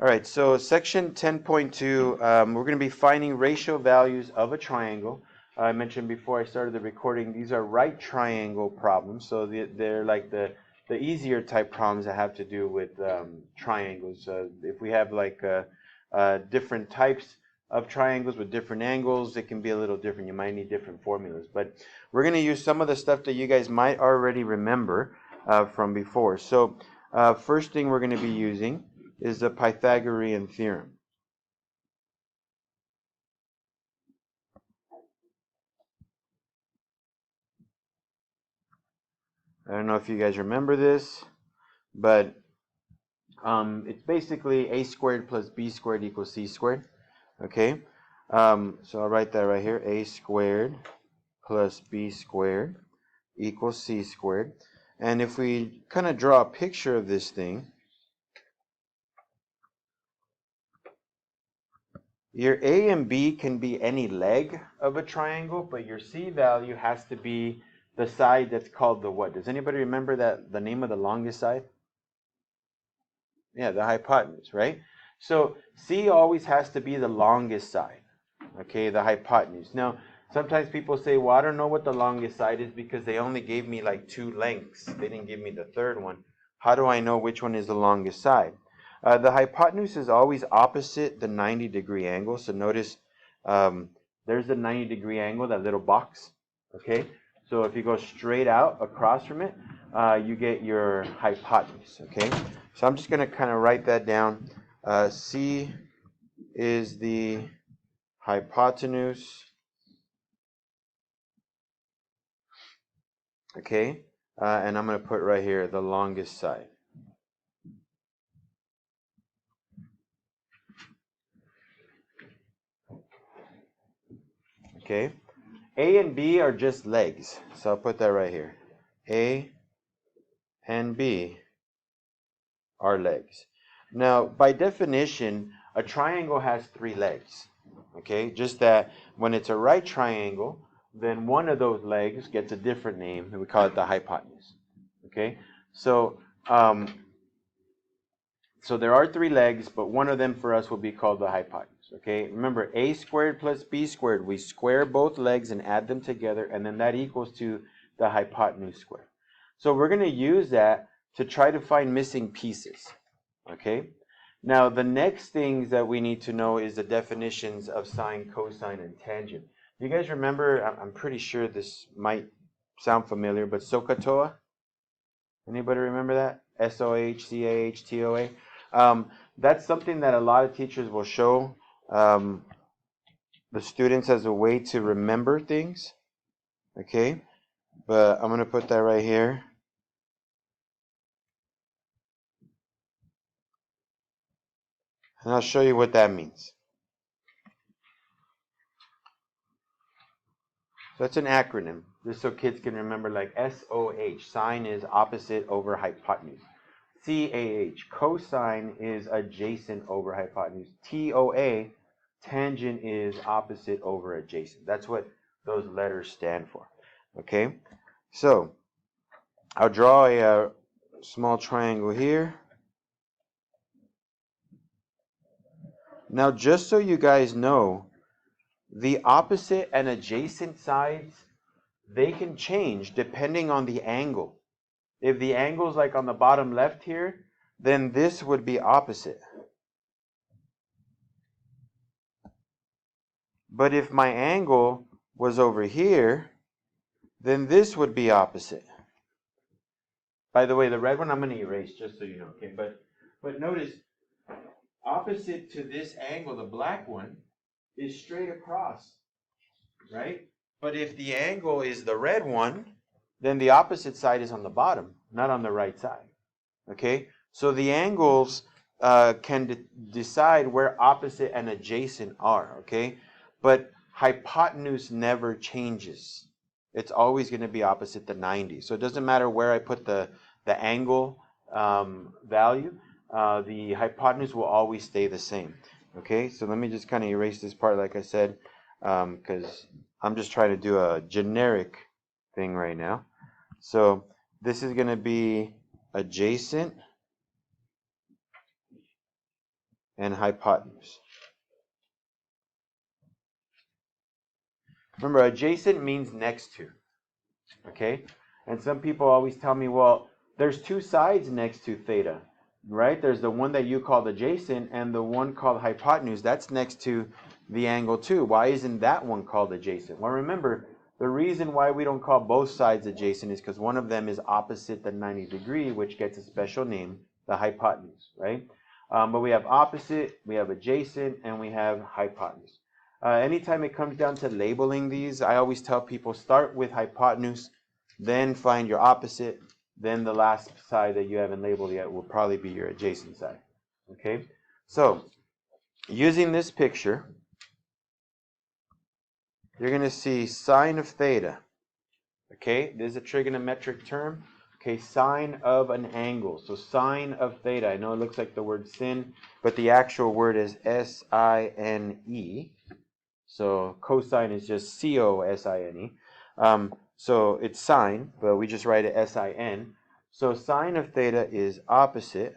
All right, so section 10.2, we're going to be finding ratio values of a triangle. I mentioned before I started the recording, these are right triangle problems. So they're like the easier type problems that have to do with triangles. If we have like different types of triangles with different angles, it can be a little different. You might need different formulas. But we're going to use some of the stuff that you guys might already remember from before. So first thing we're going to be using is the Pythagorean theorem. I don't know if you guys remember this, but it's basically a squared plus b squared equals c squared. Okay, so I'll write that right here. A squared plus b squared equals c squared. And if we kind of draw a picture of this thing, your a and b can be any leg of a triangle, but your c value has to be the side that's called the what? Does anybody remember that the name of the longest side? Yeah, the hypotenuse, right? So C always has to be the longest side, okay, the hypotenuse. Now, sometimes people say, well, I don't know what the longest side is because they only gave me like two lengths. They didn't give me the third one. How do I know which one is the longest side? The hypotenuse is always opposite the 90-degree angle. So notice there's the 90-degree angle, that little box, okay? So if you go straight out across from it, you get your hypotenuse, okay? So I'm just going to kind of write that down. C is the hypotenuse, okay? And I'm going to put right here the longest side. Okay? A and B are just legs. So I'll put that right here. A and B are legs. Now, by definition, a triangle has three legs. Okay? Just that when it's a right triangle, then one of those legs gets a different name, and we call it the hypotenuse. Okay? So, so there are three legs, but one of them for us will be called the hypotenuse. Okay? Remember, a squared plus b squared. We square both legs and add them together, and then that equals to the hypotenuse squared. So we're going to use that to try to find missing pieces. Okay? Now, the next things that we need to know is the definitions of sine, cosine, and tangent. You guys remember, I'm pretty sure this might sound familiar, but SOHCAHTOA? Anybody remember that? SOHCAHTOA? That's something that a lot of teachers will show the students as a way to remember things. Okay? But I'm going to put that right here. And I'll show you what that means. So it's an acronym, just so kids can remember, like SOH, sine is opposite over hypotenuse. CAH, cosine is adjacent over hypotenuse. TOA, tangent is opposite over adjacent. That's what those letters stand for. Okay? So, I'll draw a small triangle here. Now, just so you guys know, the opposite and adjacent sides, they can change depending on the angle. If the angle's like on the bottom left here, then this would be opposite. But if my angle was over here, then this would be opposite. By the way, the red one I'm going to erase just so you know. Okay, but notice, opposite to this angle, the black one, is straight across, right? But if the angle is the red one, then the opposite side is on the bottom, not on the right side. Okay? So the angles can decide where opposite and adjacent are, okay? But hypotenuse never changes. It's always going to be opposite the 90. So it doesn't matter where I put the angle value, the hypotenuse will always stay the same. Okay, so let me just kind of erase this part, like I said, because I'm just trying to do a generic thing right now. So this is going to be adjacent and hypotenuse. Remember, adjacent means next to, okay? And some people always tell me, well, there's two sides next to theta, right? There's the one that you called adjacent and the one called hypotenuse. That's next to the angle too. Why isn't that one called adjacent? Well, remember, the reason why we don't call both sides adjacent is because one of them is opposite the 90 degree, which gets a special name, the hypotenuse, right? But we have opposite, we have adjacent, and we have hypotenuse. Anytime it comes down to labeling these, I always tell people start with hypotenuse, then find your opposite, then the last side that you haven't labeled yet will probably be your adjacent side. Okay? So, using this picture, you're going to see sine of theta. Okay? This is a trigonometric term. Okay, sine of an angle. So sine of theta. I know it looks like the word sin, but the actual word is S-I-N-E. So cosine is just C-O-S-I-N-E. So it's sine, but we just write it S-I-N. So sine of theta is opposite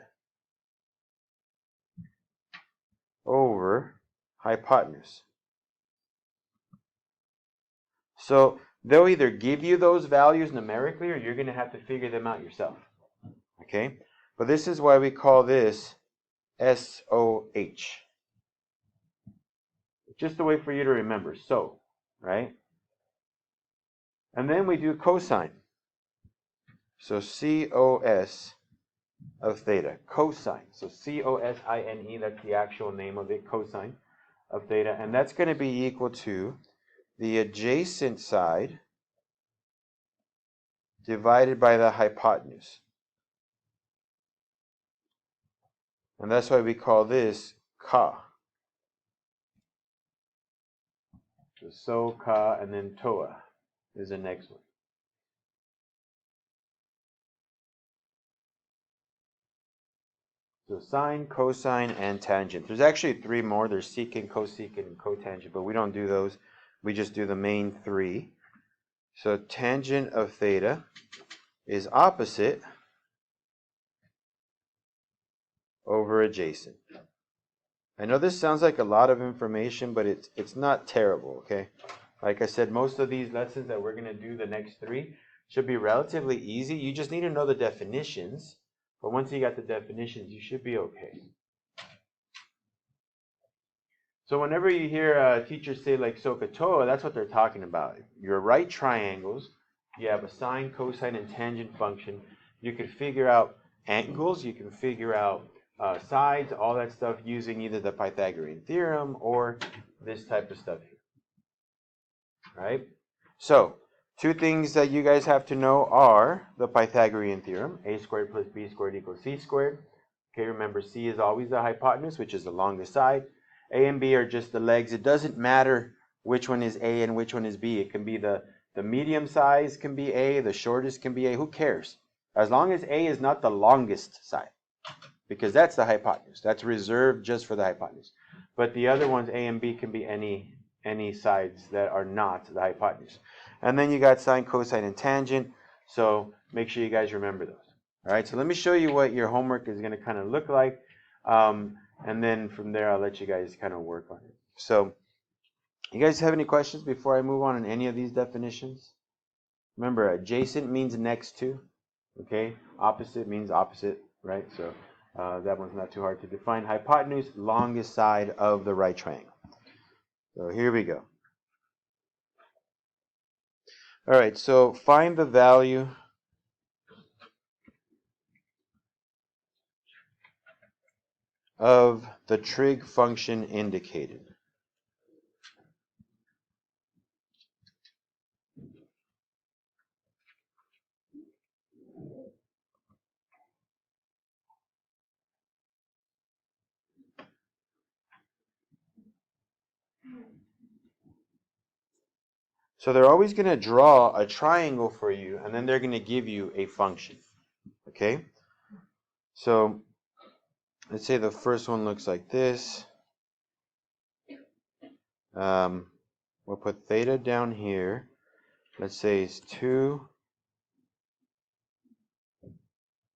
over hypotenuse. So they'll either give you those values numerically or you're going to have to figure them out yourself. Okay? But this is why we call this SOH. Just a way for you to remember. So, right? And then we do cosine. So COS of theta, cosine. So C-O-S-I-N-E, that's the actual name of it, cosine of theta. And that's going to be equal to the adjacent side divided by the hypotenuse. And that's why we call this ka. So ka, and then toa is the next one. So sine, cosine, and tangent. There's actually three more. There's secant, cosecant, and cotangent, but we don't do those. We just do the main three. So tangent of theta is opposite over adjacent. I know this sounds like a lot of information, but it's not terrible, okay? Like I said, most of these lessons that we're going to do, the next three, should be relatively easy. You just need to know the definitions. But once you got the definitions, you should be okay. So whenever you hear teachers say like SOHCAHTOA, that's what they're talking about. Your right triangles, you have a sine, cosine, and tangent function. You can figure out angles, you can figure out sides, all that stuff using either the Pythagorean theorem or this type of stuff here. Right? So, two things that you guys have to know are the Pythagorean theorem, a squared plus b squared equals c squared. Okay, remember c is always the hypotenuse, which is the longest side. A and B are just the legs. It doesn't matter which one is A and which one is B. It can be the medium size can be A, the shortest can be A. Who cares? As long as A is not the longest side, because that's the hypotenuse. That's reserved just for the hypotenuse. But the other ones, A and B, can be any sides that are not the hypotenuse. And then you got sine, cosine, and tangent. So make sure you guys remember those. All right, so let me show you what your homework is going to kind of look like. And then from there, I'll let you guys kind of work on it. So, you guys have any questions before I move on any of these definitions? Remember, adjacent means next to, okay? Opposite means opposite, right? So, that one's not too hard to define. Hypotenuse, longest side of the right triangle. So, here we go. All right, so find the value of the trig function indicated. So they're always going to draw a triangle for you, and then they're going to give you a function. Okay? So let's say the first one looks like this. We'll put theta down here. Let's say it's 2.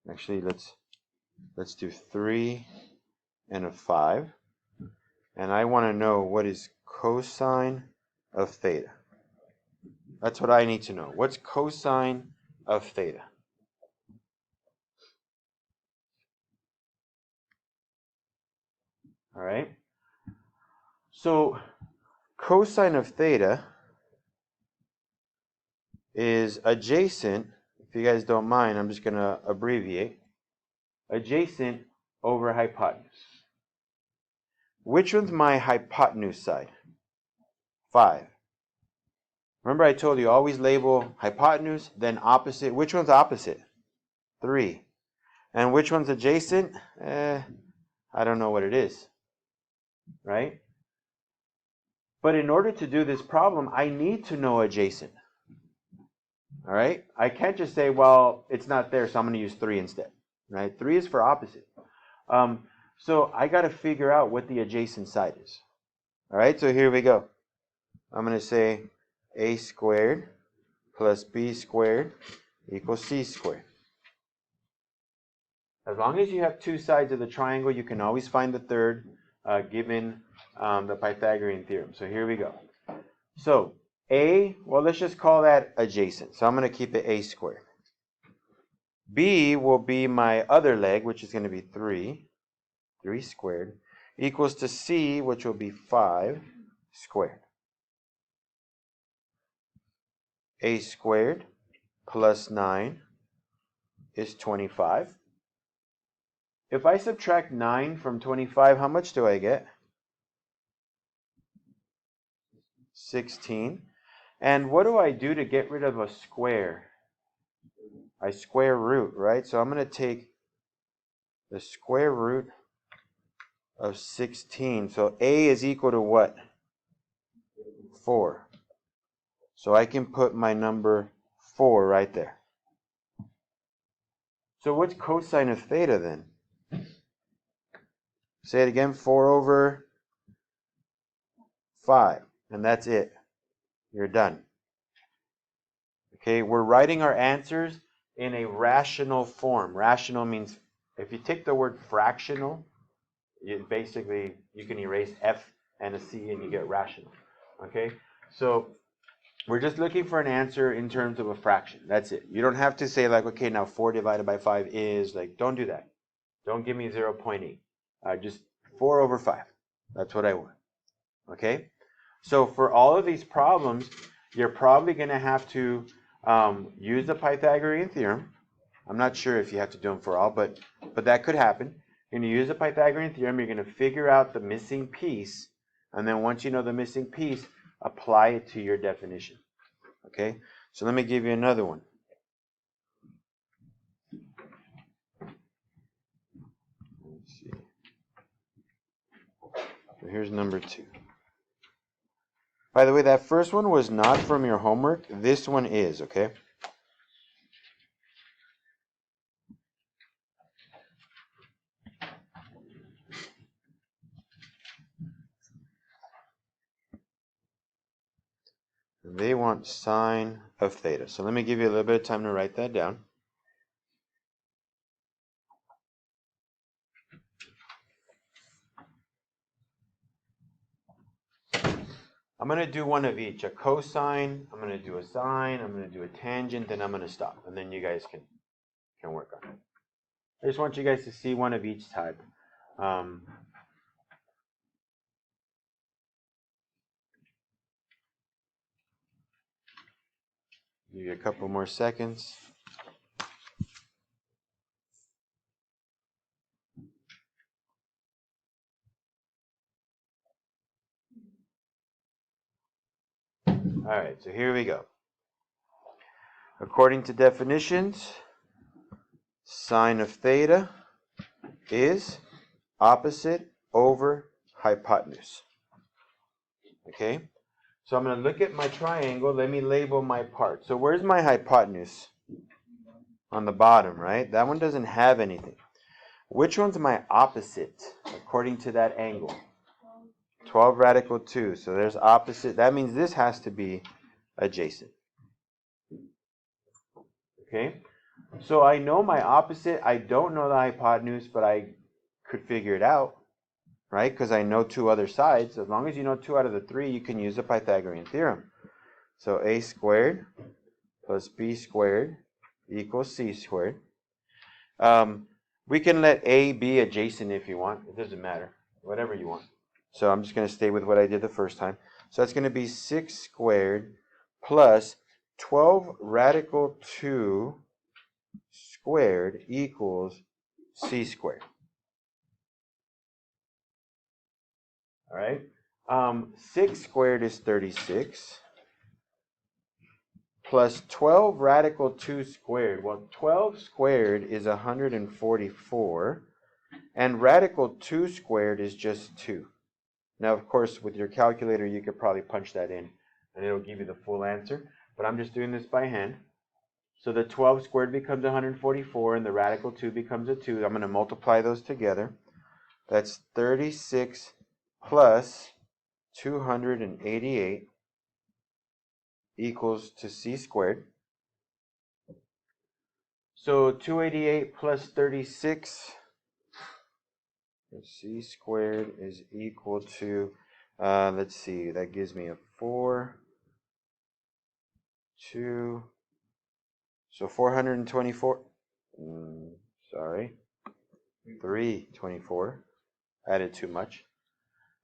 Actually, let's do 3 and a 5. and I want to know what is cosine of theta. That's what I need to know. What's cosine of theta? All right. So cosine of theta is adjacent. If you guys don't mind, I'm just going to abbreviate. Adjacent over hypotenuse. Which one's my hypotenuse side? 5. Remember I told you always label hypotenuse, then opposite. Which one's opposite? 3. And which one's adjacent? I don't know what it is. Right? But in order to do this problem, I need to know adjacent. All right? I can't just say, well, it's not there, so I'm going to use 3 instead. Right? 3 is for opposite. So I got to figure out what the adjacent side is. All right? So here we go. I'm going to say a squared plus b squared equals c squared. As long as you have 2 sides of the triangle, you can always find the third given the Pythagorean theorem. So here we go. So a, well, let's just call that adjacent. So I'm going to keep it a squared. B will be my other leg, which is going to be 3 squared, equals to c, which will be 5 squared. A squared plus 9 is 25. If I subtract 9 from 25, how much do I get? 16. And what do I do to get rid of a square? I square root, right? So I'm going to take the square root of 16. So a is equal to what? 4. So I can put my number 4 right there. So what's cosine of theta then? Say it again, 4 over 5. And that's it. You're done. Okay, we're writing our answers in a rational form. Rational means, if you take the word fractional, you can erase F and a C and you get rational. Okay, so we're just looking for an answer in terms of a fraction. That's it. You don't have to say like, okay, now 4 divided by 5 is, like, don't do that. Don't give me 0.8. Just 4 over 5. That's what I want. Okay, so for all of these problems, you're probably going to have to use the Pythagorean theorem. I'm not sure if you have to do them for all, but that could happen. You're going to use the Pythagorean theorem. You're going to figure out the missing piece. And then once you know the missing piece, apply it to your definition. Okay? So let me give you another one. Let's see. So here's number 2. By the way, that first one was not from your homework. This one is, okay? They want sine of theta. So let me give you a little bit of time to write that down. I'm going to do one of each. A cosine, I'm going to do a sine, I'm going to do a tangent, then I'm going to stop. And then you guys can work on it. I just want you guys to see one of each type. Give you a couple more seconds. All right, so here we go. According to definitions, sine of theta is opposite over hypotenuse. Okay? So I'm going to look at my triangle. Let me label my part. So where's my hypotenuse? On the bottom, right? That one doesn't have anything. Which one's my opposite according to that angle? 12 radical 2. So there's opposite. That means this has to be adjacent. Okay? So I know my opposite. I don't know the hypotenuse, but I could figure it out. right? Because I know two other sides. As long as you know two out of the three, you can use the Pythagorean theorem. So a squared plus b squared equals c squared. We can let a be adjacent if you want. It doesn't matter. Whatever you want. So I'm just going to stay with what I did the first time. So that's going to be 6 squared plus 12 radical 2 squared equals c squared. All right. 6 squared is 36. Plus 12 radical 2 squared. Well, 12 squared is 144. And radical 2 squared is just 2. Now, of course, with your calculator, you could probably punch that in, and it'll give you the full answer. But I'm just doing this by hand. So the 12 squared becomes 144, and the radical 2 becomes a 2. I'm going to multiply those together. That's 36 plus 288 equals to c squared. So 288 plus 36, c squared is equal to, let's see, that gives me a 4, 2, so 424, sorry, 324, added too much.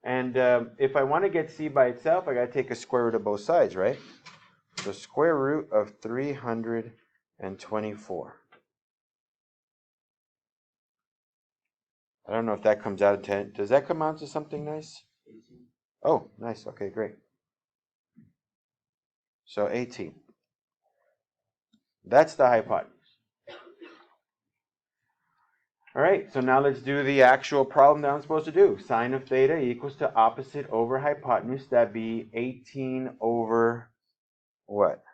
And if I want to get c by itself, I got to take a square root of both sides, right? The square root of 324. I don't know if that comes out of 10. Does that come out to something nice? 18. Oh, nice. Okay, great. So 18. That's the hypotenuse. All right, so now let's do the actual problem that I'm supposed to do. Sine of theta equals to opposite over hypotenuse. That'd be 18 over what?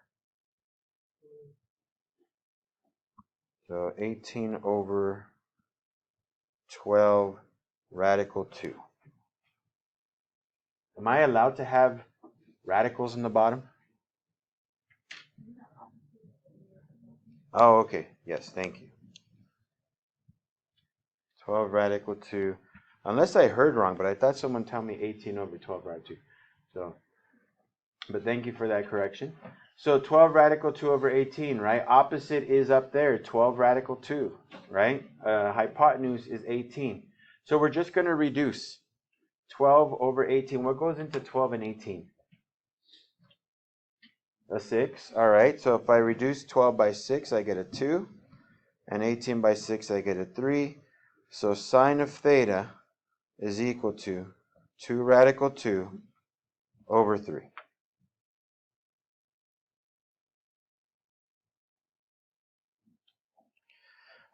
So 18 over 12 radical 2. Am I allowed to have radicals in the bottom? Oh, okay. Yes, thank you. 12 radical 2. Unless I heard wrong, but I thought someone told me 18 over 12 radical 2. So, but thank you for that correction. So 12 radical 2 over 18, right? Opposite is up there, 12 radical 2, right? Hypotenuse is 18. So we're just going to reduce 12 over 18. What goes into 12 and 18? A 6. All right, so if I reduce 12 by 6, I get a 2. And 18 by 6, I get a 3. So sine of theta is equal to 2 radical 2 over 3.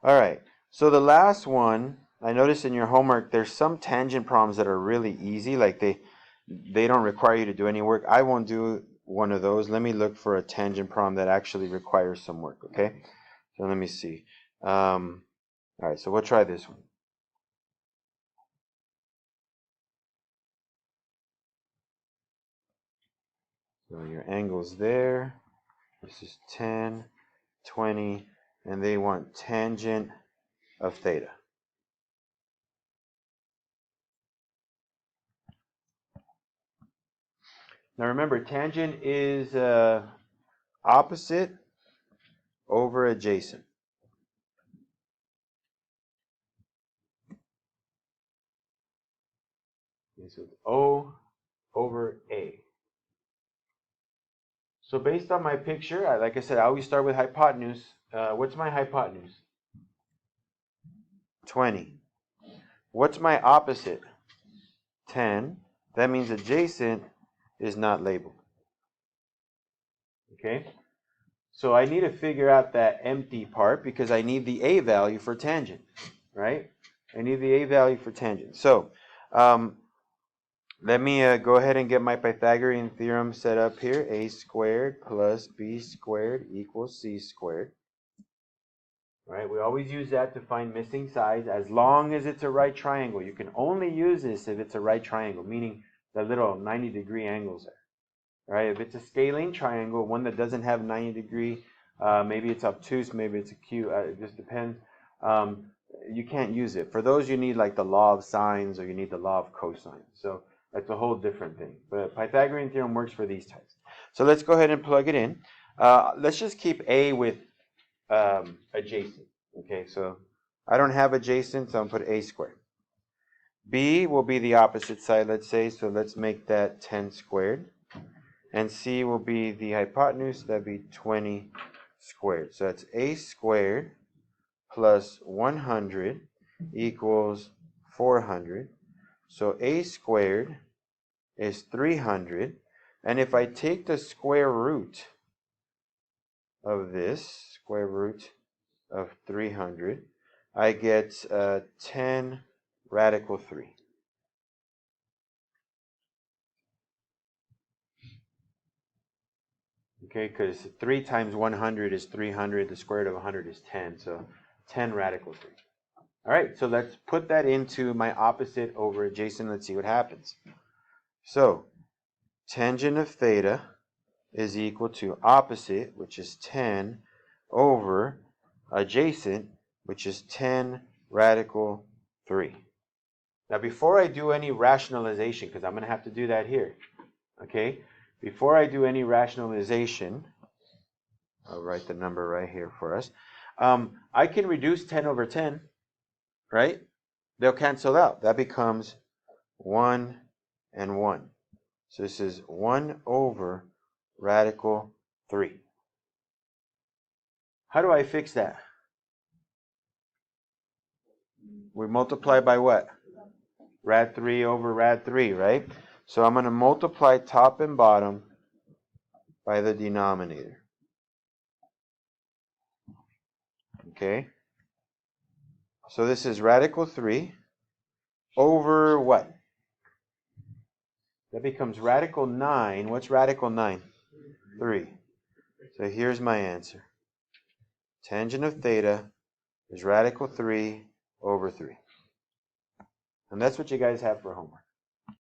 All right, so the last one, I noticed in your homework, there's some tangent problems that are really easy, like they don't require you to do any work. I won't do one of those. Let me look for a tangent problem that actually requires some work, okay? So let me see. All right, so we'll try this one. So your angle's there. This is 10, 20, and they want tangent of theta. Now remember, tangent is opposite over adjacent. This is O over A. So based on my picture, like I said, I always start with hypotenuse. What's my hypotenuse? 20. What's my opposite? 10. That means adjacent is not labeled. Okay? So I need to figure out that empty part because I need the A value for tangent, right? I need the A value for tangent. So let me go ahead and get my Pythagorean theorem set up here. A squared plus B squared equals C squared. Right? We always use that to find missing sides as long as it's a right triangle. You can only use this if it's a right triangle, meaning the little 90-degree angles there. Right? If it's a scalene triangle, one that doesn't have 90 degree, maybe it's obtuse, maybe it's acute, it just depends. you can't use it. For those, you need like the law of sines or you need the law of cosine. So that's a whole different thing. But Pythagorean theorem works for these types. So let's go ahead and plug it in. Let's just keep A with adjacent. Okay, so I don't have adjacent, so I'm going to put A squared. B will be the opposite side, let's say, so let's make that 10 squared. And C will be the hypotenuse, that'd be 20 squared. So that's A squared plus 100 equals 400. So A squared is 300. And if I take the square root of this, square root of 300, I get 10 radical 3. Okay, because 3 times 100 is 300. The square root of 100 is 10. So 10 radical 3. All right, so let's put that into my opposite over adjacent. Let's see what happens. So tangent of theta is equal to opposite, which is 10, over adjacent, which is 10 radical 3. Now, before I do any rationalization, because I'm going to have to do that here, okay? Before I do any rationalization, I'll write the number right here for us. I can reduce 10 over 10, right? They'll cancel out. That becomes 1 and 1. So this is 1 over radical 3. How do I fix that? We multiply by what? Rad 3 over rad 3, right? So I'm going to multiply top and bottom by the denominator. Okay? So this is radical 3 over what? That becomes radical 9. What's radical 9? 3. So here's my answer. Tangent of theta is radical 3 over 3. And that's what you guys have for homework.